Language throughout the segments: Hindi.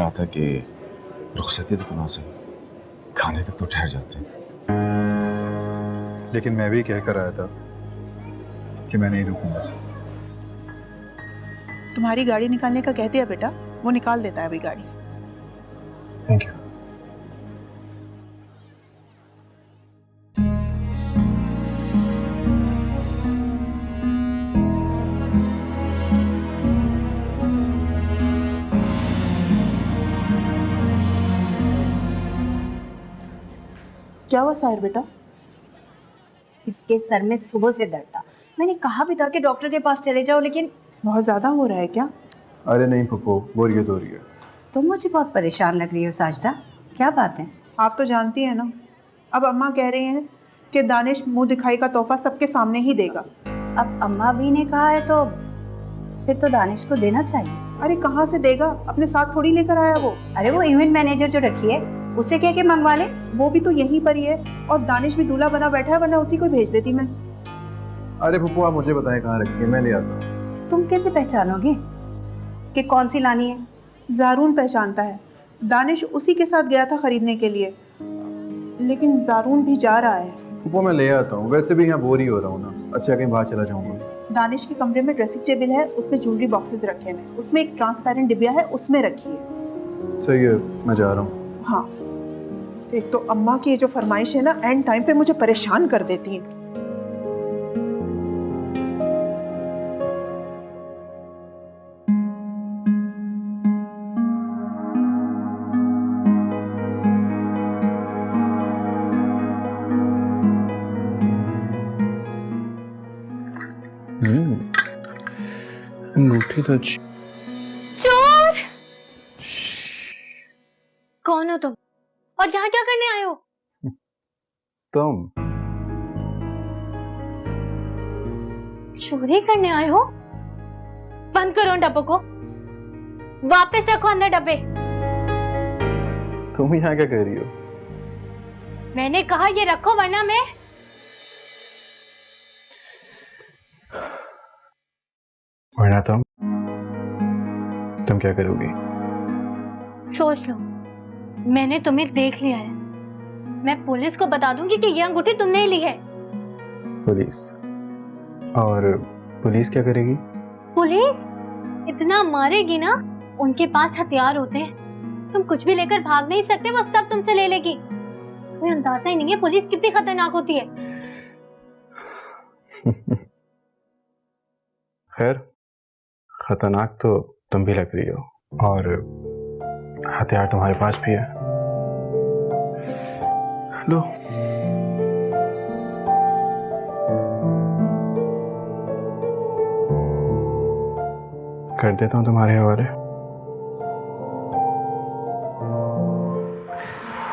रहा था कि रुखसती तक ना सही, खाने तक तो ठहर जाते। लेकिन मैं भी कह कर आया था कि मैं नहीं रुकूंगा। तुम्हारी गाड़ी निकालने का कह दिया बेटा, वो निकाल देता है अभी गाड़ी। Thank you. क्या हुआ साहिर बेटा? इसके सर में सुबह से दर्द था। मैंने कहा भी था कि डॉक्टर के पास चले जाओ, लेकिन बहुत ज्यादा हो रहा है क्या? अरे नहीं पप्पू, बोरियत हो रही है। तुम मुझे बहुत परेशान लग रही हो साजिदा, क्या बात है? आप तो जानती हैं ना, अब अम्मा कह रही हैं कि दानिश मुंह दिखाई का तोहफा सबके सामने ही देगा। अब अम्मा भी ने कहा है तो फिर तो दानिश को देना चाहिए। अरे कहाँ से देगा, अपने साथ थोड़ी लेकर आया वो। अरे वो इवेंट मैनेजर जो रखी है उससे कह के मंगवा ले। वो भी तो यहीं पर ही है और दानिश भी दूल्हा बना बैठा है, वरना उसी को भेज देती मैं। अरे पप्पू आप मुझे बताएं कहाँ रखी है, मैं ले आता हूँ। तुम कैसे पहचानोगे कि कौन सी लानी है? जारून पहचानता है, दानिश उसी के साथ गया था खरीदने के लिए, लेकिन जारून भी जा रहा है। पप्पू मैं ले आता हूँ, वैसे भी यहाँ बोर ही हो रहा हूँ ना। अच्छा कहीं बाहर चला जाऊँगा। दानिश के कमरे में ड्रेसिंग टेबल है, उसमें ज्वेलरी बॉक्सेस रखे हैं, उसमें एक ट्रांसपेरेंट डिब्बिया है, उसमें रखिए। सही है, मैं जा रहा हूँ। हाँ, एक तो अम्मा की ये जो फरमाइश है ना, एंड टाइम पे मुझे परेशान कर देती है। अंगूठी तो अच्छी। चोर! कौन हो तुम और यहाँ क्या करने आए हो? तुम चोरी करने आए हो? बंद करो उन डब्बों को, वापस रखो अंदर डब्बे। तुम यहाँ क्या कर रही हो? मैंने कहा ये रखो वरना मैं। वरना तुम क्या करोगी? सोच लो, मैंने तुम्हें देख लिया है। मैं पुलिस को बता दूंगी कि ये अंगूठी तुमने ही ली है। पुलिस? और पुलिस क्या करेगी? पुलिस इतना मारेगी ना, उनके पास हथियार होते हैं, तुम कुछ भी लेकर भाग नहीं सकते, वो सब तुमसे ले लेगी। तुम्हें अंदाजा ही नहीं है पुलिस कितनी खतरनाक होती है। खैर खतरनाक तो तुम भी लग रही हो, और हथियार तुम्हारे पास भी है। लो। कर देता हूँ तुम्हारे हवाले।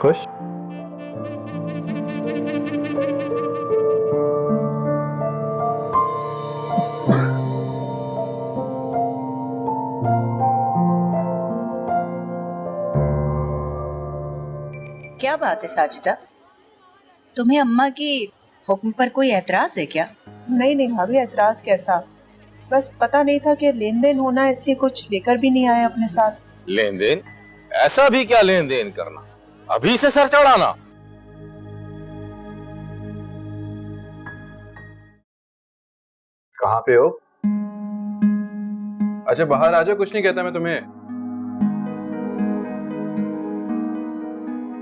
खुश? क्या बात है साजिदा, तुम्हें अम्मा की हुक्म पर कोई एतराज है क्या? नहीं नहीं भाभी, एतराज कैसा, बस पता नहीं था कि लेन देन होना है, इसलिए कुछ लेकर भी नहीं आए अपने साथ। लेन देन? ऐसा भी क्या लेन देन करना, अभी से सर चढ़ाना? कहाँ पे हो? अच्छा बाहर आ जाओ, कुछ नहीं कहता मैं तुम्हें।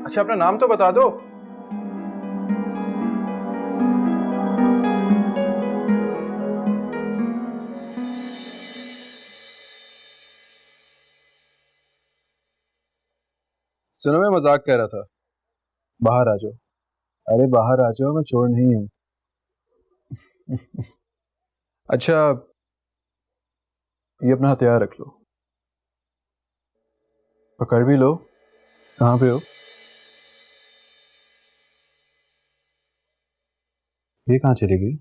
अच्छा अपना नाम तो बता दो। सुनो मैं मजाक कर रहा था, बाहर आ जाओ। अरे बाहर आ जाओ, मैं चोर नहीं हूं। अच्छा ये अपना हथियार रख लो, पकड़ भी लो। कहाँ पे हो? ये कहाँ चली गई?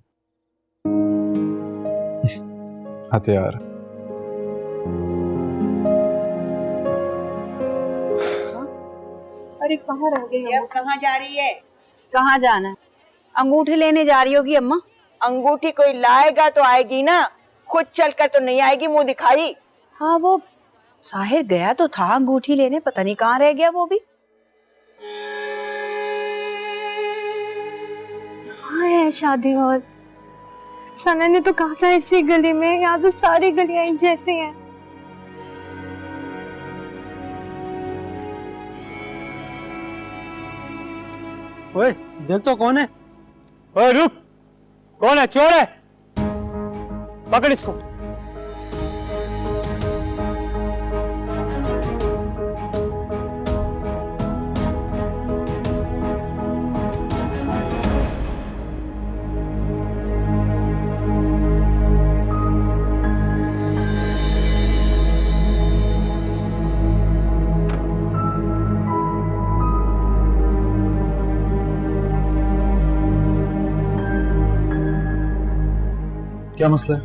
हथियार। अरे कहाँ रह गई? अब कहाँ जा रही है? कहाँ जाना है? अंगूठी लेने जा रही होगी अम्मा। अंगूठी कोई लाएगा तो आएगी ना, खुद चलकर तो नहीं आएगी मुंह दिखाई। हाँ वो साहिर गया तो था अंगूठी लेने, पता नहीं कहाँ रह गया वो भी। हाँ है शादी हॉल। सना ने तो कहा था इसी गली में, यहाँ तो सारी गलियां एक जैसी हैं। ओए देख तो कौन है। ओए रुक, कौन है? चोर है, पकड़ इसको। क्या मसला है?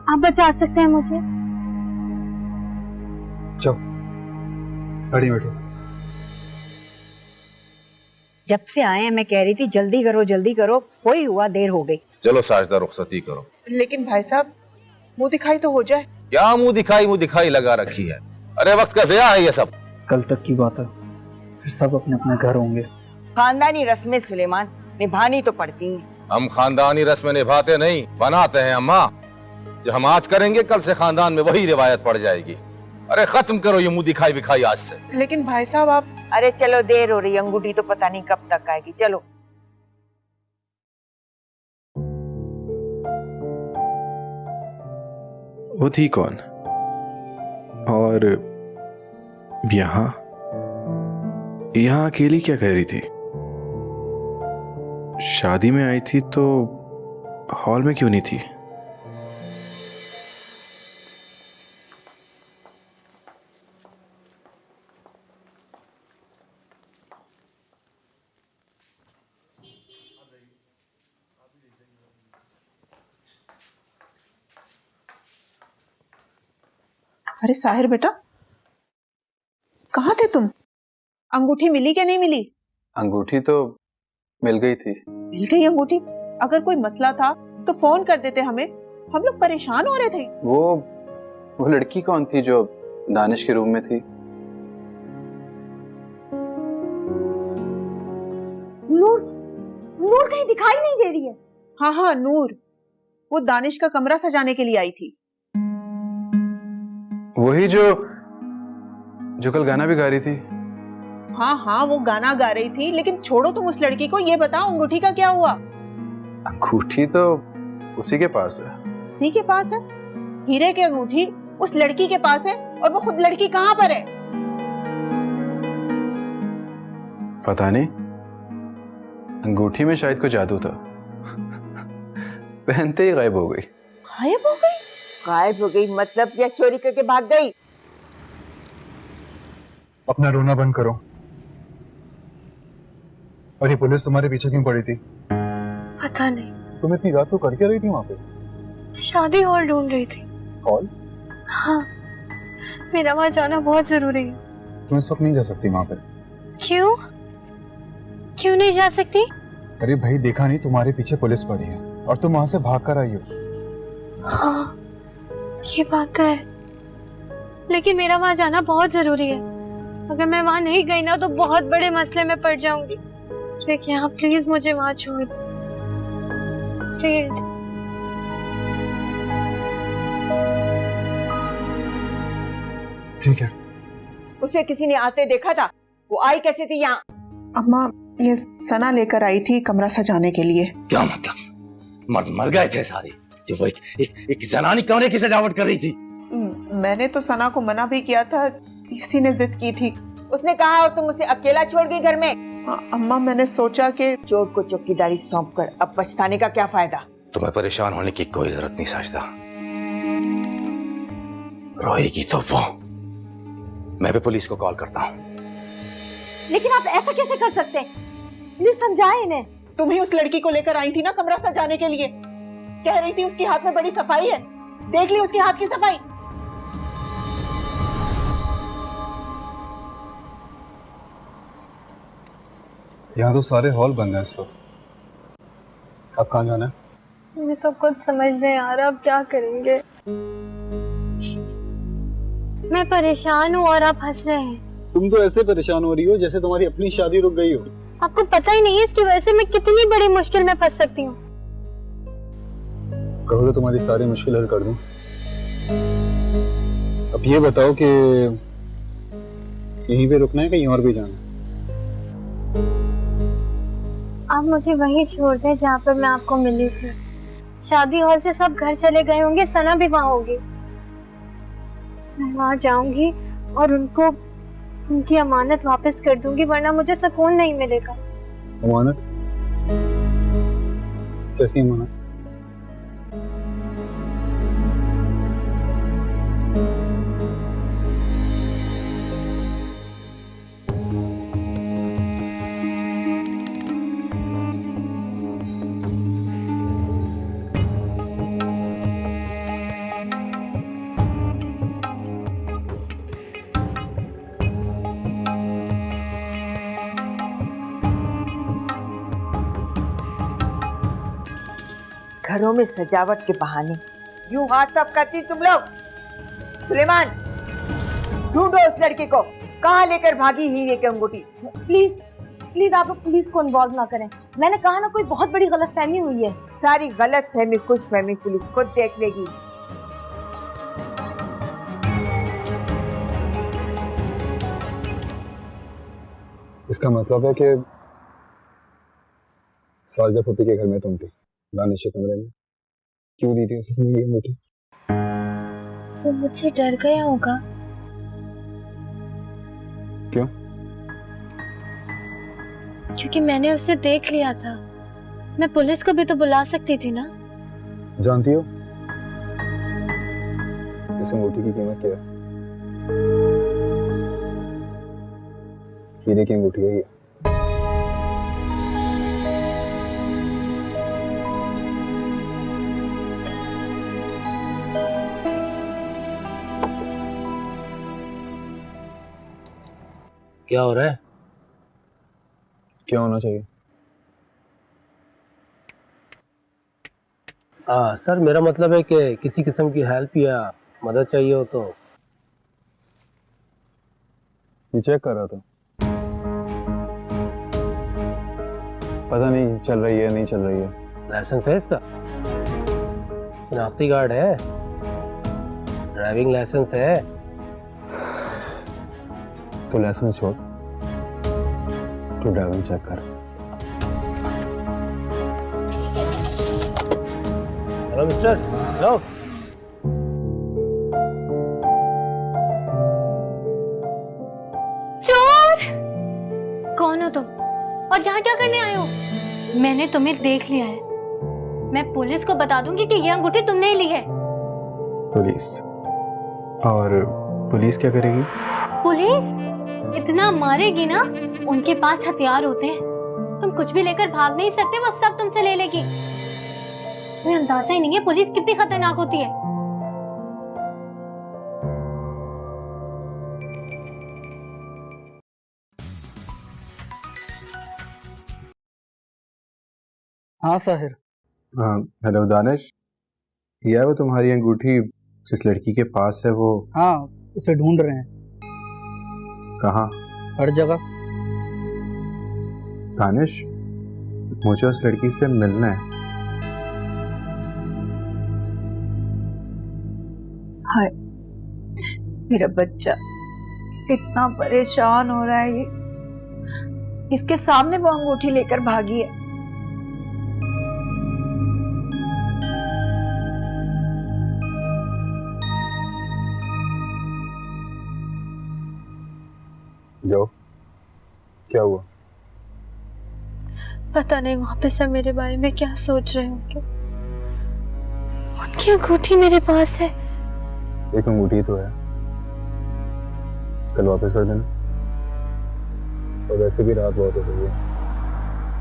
आप बचा सकते हैं मुझे? चलो गाड़ी बैठो। जब से आए हैं मैं कह रही थी जल्दी करो, कोई हुआ देर हो गई। चलो साजिदा रुखसती करो। लेकिन भाई साहब मुंह दिखाई तो हो जाए। क्या मुंह दिखाई लगा रखी है? अरे वक्त का ज़िया है ये सब। कल तक की बात है, फिर सब अपने अपने घर होंगे। खानदानी रस्में सुलेमान निभानी तो पड़ती हैं। हम खानदानी रस्में निभाते नहीं, बनाते हैं अम्मा। जो हम आज करेंगे कल से खानदान में वही रिवायत पड़ जाएगी। अरे खत्म करो ये मुंह दिखाई आज से। लेकिन भाई साहब आप। अरे चलो देर हो रही, अंगूठी तो पता नहीं कब तक आएगी। चलो वो थी कौन? और यहाँ अकेली क्या कह रही थी? शादी में आई थी तो हॉल में क्यों नहीं थी? अरे साहिर बेटा, कहाँ थे तुम? अंगूठी मिली क्या नहीं मिली? अंगूठी तो मिल गई थी। मिल गई अंगूठी? अगर कोई मसला था तो फोन कर देते हमें, हम लोग परेशान हो रहे थे। वो लड़की कौन थी जो दानिश के रूम में थी? नूर कहीं दिखाई नहीं दे रही है। हाँ नूर, वो दानिश का कमरा सजाने के लिए आई थी। वही जो कल गाना भी गा रही थी। हाँ वो गाना गा रही थी, लेकिन छोड़ो तुम उस लड़की को, ये बताओ अंगूठी का क्या हुआ? अंगूठी तो उसी के पास है। उसी के पास है? हीरे की अंगूठी उस लड़की के पास है, और वो खुद लड़की कहाँ पर है? पता नहीं, अंगूठी में शायद कोई जादू था। पहनते ही गायब हो गई। गायब हो गई? गायब हो गई मतलब या चोरी करके भाग गई? अपना रोना बंद करो। और ये पुलिस तुम्हारे पीछे क्यों पड़ी थी? पता नहीं। तुम इतनी रात को करके रही थी वहां पे? शादी हॉल ढूंढ रही थी। हॉल? हाँ, मेरा वहां जाना बहुत जरूरी है। तुम इस वक्त नहीं जा सकती वहां पे। क्यों नहीं जा सकती? अरे भाई देखा नहीं, तुम्हारे पीछे पुलिस पड़ी है और तुम वहां से भाग कर आई हो। हाँ ये बात तो है, लेकिन मेरा वहां जाना बहुत जरूरी है। अगर मैं वहां नहीं गई ना तो बहुत बड़े मसले में पड़ जाऊंगी। देखिए आप प्लीज मुझे वहां छोड़ दो, प्लीज। ठीक है। उसे किसी ने आते देखा था? वो आई कैसे थी यहाँ? अम्मा, ये सना लेकर आई थी कमरा सजाने के लिए। क्या मतलब? मर गए थे सारे जो वो एक जनानी कमरे की सजावट कर रही थी। मैंने तो सना को मना भी किया था, इसी ने जिद की थी। उसने कहा और तुम उसे अकेला छोड़ गई घर में? अम्मा मैंने सोचा कि चोर को चौकीदारी सौंप कर अब पछताने का क्या फायदा? तुम्हें परेशान होने की कोई जरूरत नहीं साजिदा। रोएगी तो वो। मैं भी पुलिस को कॉल करता हूँ। लेकिन आप ऐसा कैसे कर सकते हैं? प्लीज समझाएं इन्हें। तुम ही उस लड़की को लेकर आई थी ना कमरा सजाने के लिए। कह रही थी उसके हाथ में बड़ी सफाई है, देख ली उसके हाथ की सफाई। यहाँ तो सारे हॉल बंद हैं इस वक्त। अब कहाँ जाना है? मुझे तो कुछ समझ नहीं आ रहा, अब क्या करेंगे। मैं परेशान हूँ और आप हंस रहे हैं। तुम तो ऐसे परेशान हो रही हो जैसे तुम्हारी अपनी शादी रुक गई हो। आपको पता ही नहीं है इसकी वजह से मैं कितनी बड़ी मुश्किल में फंस सकती हूँ। कहो तो तुम्हारी सारी मुश्किल हल कर दूं। अब ये बताओ कि यहीं पे रुकना है कहीं और भी जाना है? आप मुझे वहीं छोड़ दें जहाँ पर मैं आपको मिली थी। शादी हॉल से सब घर चले गए होंगे, सना भी वहाँ होगी। मैं वहाँ जाऊंगी और उनको उनकी अमानत वापस कर दूंगी, वरना मुझे सुकून नहीं मिलेगा। अमानत? कैसी अमानत? घरों में सजावट के बहाने यूं हाथ साफ करती तुम लोग। सुलेमान, ढूंढो उस लड़की को, कहाँ लेकर भागी हीरे की अंगूठी। प्लीज प्लीज आप लोग पुलिस को इन्वॉल्व ना करें। मैंने कहा ना, कोई बहुत बड़ी गलतफहमी हुई है। सारी गलतफहमी खुशफहमी पुलिस खुद देख लेगी। इसका मतलब है कि साजिदा फूफी के घर में तुम थी, दानिश के कमरे में। क्यों दी थी उसने ये अंगूठी? वो मुझसे डर गया होगा। क्यों? क्योंकि मैंने उसे देख लिया था। मैं पुलिस को भी तो बुला सकती थी ना। जानती हो इस अंगूठी की कीमत क्या है? हीरे की अंगूठी है ये। क्या हो रहा है? क्या होना चाहिए? सर मेरा मतलब है कि किसी किस्म की हेल्प या मदद चाहिए हो तो। ये चेक कर रहा था, पता नहीं चल रही है नहीं चल रही है। लाइसेंस है इसका? शनाख्ती कार्ड है? ड्राइविंग लाइसेंस है? तो लाइसेंस छोड़, तो ड्राइविंग चेक कर। Hello mister, hello. चोर! कौन हो तुम और यहाँ क्या करने आए हो? मैंने तुम्हें देख लिया है। मैं पुलिस को बता दूंगी कि ये अंगूठी तुमने ही ली है। पुलिस? और पुलिस क्या करेगी? पुलिस इतना मारेगी ना, उनके पास हथियार होते हैं। तुम कुछ भी लेकर भाग नहीं सकते, वो सब तुमसे ले लेगी। तुम्हें अंदाजा ही नहीं है पुलिस कितनी खतरनाक होती है। हाँ साहिर। हाँ हेलो दानिश, ये है वो तुम्हारी अंगूठी जिस लड़की के पास है वो? हाँ, उसे ढूंढ रहे हैं। कहाँ? हर जगह। दानिश, मुझे उस लड़की से मिलना है। हाय मेरा बच्चा कितना परेशान हो रहा है। ये इसके सामने वो अंगूठी लेकर भागी है। जो क्या हुआ? पता नहीं वहां पे सब मेरे बारे में क्या सोच रहे होंगे। उनकी अंगूठी मेरे पास है। एक अंगूठी तो है, कल वापस कर देना। और वैसे भी रात बहुत हो गई है,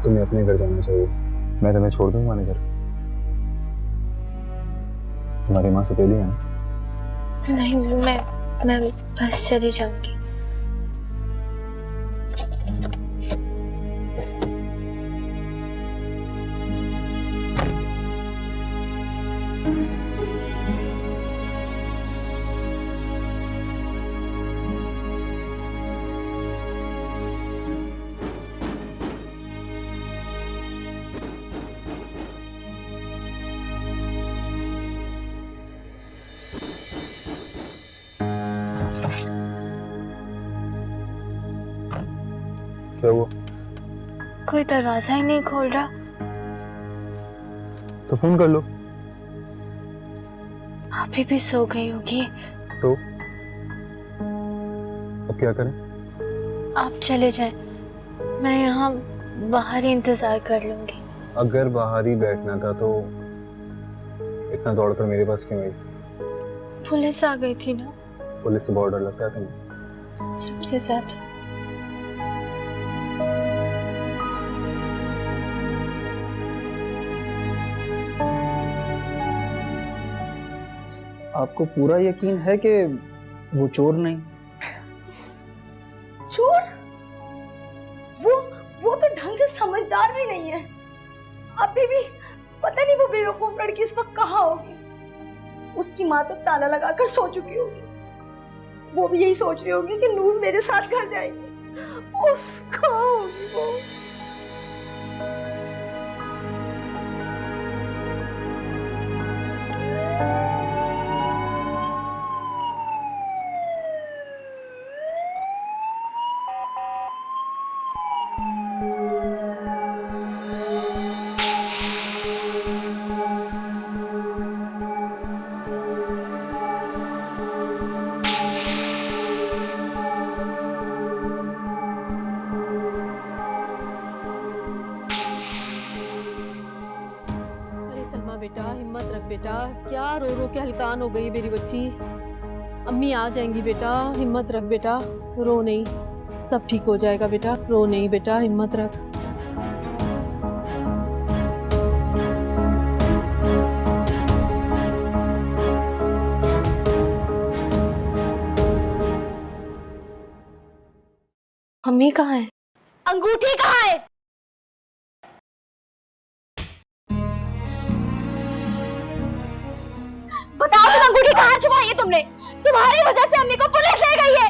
तुम्हें अपने घर जाना चाहिए। मैं तुम्हें छोड़ दूंगा अपने घर। तुम्हारी माँ सतेली है ना? नहीं, मैं बस चली जाऊंगी। कोई दरवाजा ही नहीं खोल रहा। तो फोन कर लो। अभी भी सो गई होगी। तो अब क्या करें? आप चले जाएं, मैं यहाँ बाहर ही इंतजार कर लूंगी। अगर बाहर ही बैठना था तो इतना दौड़कर मेरे पास क्यों आई? पुलिस आ गई थी ना। पुलिस से बहुत डर लगता है तुम्हें? सबसे ज्यादा। आपको पूरा यकीन है कि वो चोर नहीं? चोर? वो तो ढंग से समझदार भी नहीं है। अभी भी पता नहीं वो बेवकूफ लड़की इस वक्त कहाँ होगी। उसकी माँ तो ताला लगाकर सो चुकी होगी। वो भी यही सोच रही होगी कि नूर मेरे साथ घर जाएगी। उफ, कहाँ होगी वो? बेटा हिम्मत रख बेटा, क्या रो रो के हलकान हो गई मेरी बच्ची। अम्मी आ जाएंगी बेटा, हिम्मत रख बेटा, रो नहीं, सब ठीक हो जाएगा बेटा, रो नहीं बेटा, हिम्मत रख। अम्मी कहाँ है? अंगूठी कहाँ है? बताओ तुम अंगूठी कहाँ छुपाई है तुमने? तुम्हारी वजह से अम्मी को पुलिस ले गई है।